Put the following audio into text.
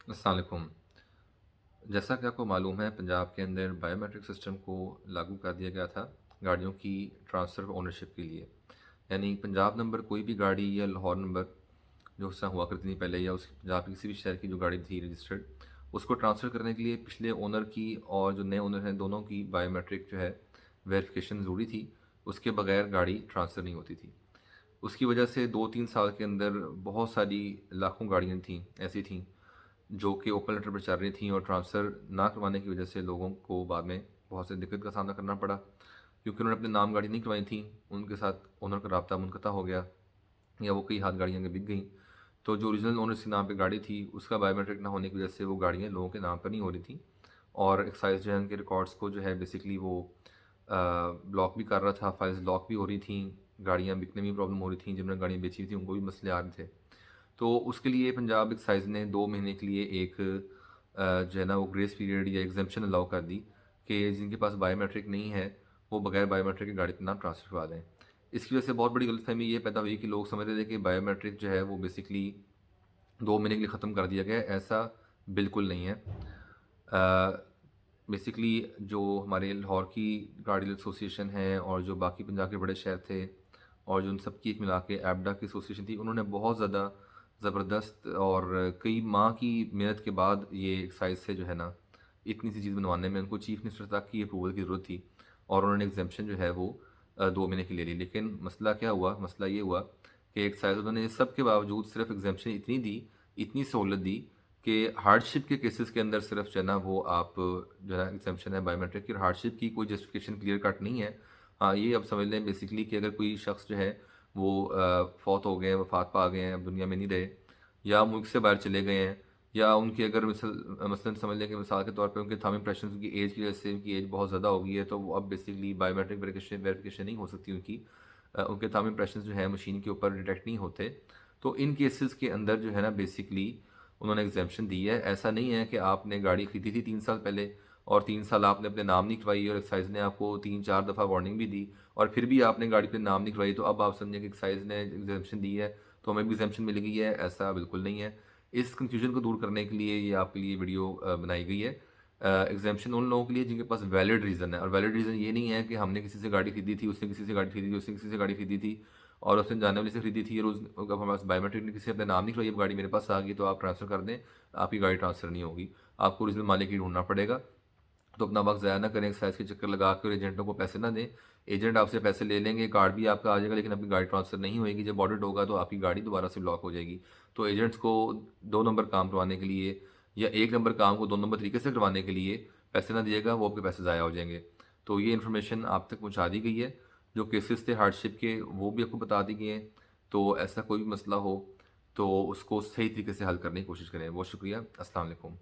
अस्सलाम वालेकुम। जैसा कि आपको मालूम है, पंजाब के अंदर बायोमेट्रिक सिस्टम को लागू कर दिया गया था गाड़ियों की ट्रांसफ़र ओनरशिप के लिए। यानी पंजाब नंबर कोई भी गाड़ी या लाहौर नंबर जो उससे हुआ करती थी पहले, या उस पंजाब के किसी भी शहर की जो गाड़ी थी रजिस्टर्ड, उसको ट्रांसफ़र करने के लिए पिछले ओनर की और जो नए ओनर हैं दोनों की बायोमेट्रिक जो है वेरिफिकेशन ज़रूरी थी। उसके बगैर गाड़ी ट्रांसफ़र नहीं होती थी। उसकी वजह से 2-3 साल के अंदर बहुत सारी लाखों गाड़ियाँ थीं, ऐसी थीं जो कि ओपन लेटर पर चल रही थी, और ट्रांसफ़र ना करवाने की वजह से लोगों को बाद में बहुत सी दिक्कत का सामना करना पड़ा, क्योंकि उन्होंने अपने नाम गाड़ी नहीं करवाई थी। उनके साथ ओनर का राब्ता मुनक़ता हो गया, या वो कई हाथ गाड़ियाँ बिक गईं। तो जो ओरिजिनल ओनर के नाम पे गाड़ी थी, उसका बायोमेट्रिक ना होने की वजह से वो गाड़ियाँ लोगों के नाम पर नहीं हो रही थी, और एक्साइज़ जो है उनके रिकॉर्ड्स को जो है बेसिकली वो ब्लॉक भी कर रहा था, फाइल्स ब्लॉक भी हो रही थी, गाड़ियाँ बिकने में भी प्रॉब्लम हो रही थी, जिन्होंने गाड़ियाँ बेची हुई थी उनको भी मसले आ रहे थे। तो उसके लिए पंजाब एक्साइज़ ने 2 महीने के लिए एक जो है ना वो ग्रेस पीरियड या एग्ज़ेम्पशन अलाउ कर दी कि जिनके पास बायोमेट्रिक नहीं है, वो बगैर बायोमेट्रिक की गाड़ी अपना नाम ट्रांसफ़र करवा दें। इसकी वजह से बहुत बड़ी गलतफ़हमी ये पैदा हुई कि लोग समझ रहे थे कि बायोमेट्रिक जो है वो बेसिकली 2 महीने के लिए ख़त्म कर दिया गया है, ऐसा बिल्कुल नहीं है। बेसिकली जो हमारे लाहौर की गाड़ी डीलर एसोसिएशन है, और जो बाकी पंजाब के बड़े शहर थे, और जो उन सब की एक मिला के एबडा की एसोसिएशन थी, उन्होंने बहुत ज़्यादा ज़बरदस्त और कई माह की मेहनत के बाद ये एक्साइज़ से जो है ना इतनी सी चीज़ बनवाने में उनको चीफ मिनिस्टर तक की अप्रूवल की ज़रूरत थी, और उन्होंने एग्ज़ेम्पशन जो है वो 2 महीने के लिए ली। लेकिन मसला क्या हुआ? मसला ये हुआ कि एक्साइज़ उन्होंने इस सब के बावजूद सिर्फ़ एग्ज़ेम्पशन इतनी दी, इतनी सहूलत दी कि हार्डशिप के केसेस के अंदर सिर्फ जो है ना वो आप जो है एग्ज़ेम्पशन है बायोमेट्रिक की, और हार्डशिप की कोई जस्टिफ़िकेशन क्लियर कट नहीं है। हाँ, ये अब समझ लें बेसिकली कि अगर कोई शख़्स जो है वो फ़ौत हो गए हैं, वफ़ात पा गए हैं, अब दुनिया में नहीं रहे, या मुल्क से बाहर चले गए हैं, या उनकी अगर मसलन समझ लें कि मिसाल के तौर पे उनके थंब इम्प्रेशंस उनकी एज की वजह से उनकी एज बहुत ज़्यादा हो गई है, तो वो अब बेसिकली बायोमेट्रिक वेरिफ़िकेशन नहीं हो सकती उनकी। उनके थंब इम्प्रेशंस जो है मशीन के ऊपर डिटेक्ट नहीं होते। तो इन केसेस के अंदर जो है ना बेसिकली उन्होंने एग्ज़ेम्पशन दी है। ऐसा नहीं है कि आपने गाड़ी खरीदी थी 3 साल पहले, और 3 साल आपने अपने नाम नहीं करवाई, और एक्साइज़ ने आपको 3-4 दफ़ा वार्निंग भी दी, और फिर भी आपने गाड़ी पे नाम नहीं करवाई, तो अब आप समझें कि एक्साइज़ ने एग्ज़ेम्पशन दी है, तो हमें भी एग्ज़ेम्पशन मिल गई है। ऐसा बिल्कुल नहीं है। इस कन्फ्यूज़न को दूर करने के लिए ये आपके लिए वीडियो बनाई गई है। एग्ज़ेम्पशन उन लोगों के लिए जिनके पास वैलिड रीज़न है, और वैलिड रीज़न ये नहीं है कि हमने किसी से गाड़ी खरीदी थी, उसने किसी से गाड़ी खरीदी थी, उसने किसी से गाड़ी खरीदी थी, और उसने जानने वाले से खरीदी थी, और उस अब हमारे पास बायोमेट्रिक ने किसी ने अपना नाम नहीं करवाई, अब गाड़ी मेरे पास आ गई तो आप ट्रांसफ़र कर दें, आपकी गाड़ी ट्रांसफ़र नहीं होगी। आपको ओरिजिनल मालिक ही ढूँढना पड़ेगा। तो अपना वक़्त ज़ाया ना करें, एक्साइज़ के चक्कर लगा के और एजेंटों को पैसे ना दें। एजेंट आपसे पैसे ले लेंगे, कार्ड भी आपका आ जाएगा, लेकिन आपकी गाड़ी ट्रांसफ़र नहीं होएगी। जब ऑडिट होगा तो आपकी गाड़ी दोबारा से ब्लॉक हो जाएगी। तो एजेंट्स को 2 नंबर काम करवाने के लिए, या 1 नंबर काम को 2 नंबर तरीके से करवाने के लिए पैसे ना दिएगा, वो आपके पैसे ज़ाया हो जाएँगे। तो ये इन्फॉर्मेशन आप तक पहुँचा दी गई है। जो केसेस थे हार्डशिप के, वो भी आपको बता दिए गए हैं। तो ऐसा कोई भी मसला हो, तो उसको सही तरीके से हल करने की कोशिश करें। बहुत शुक्रिया। अस्सलाम वालेकुम।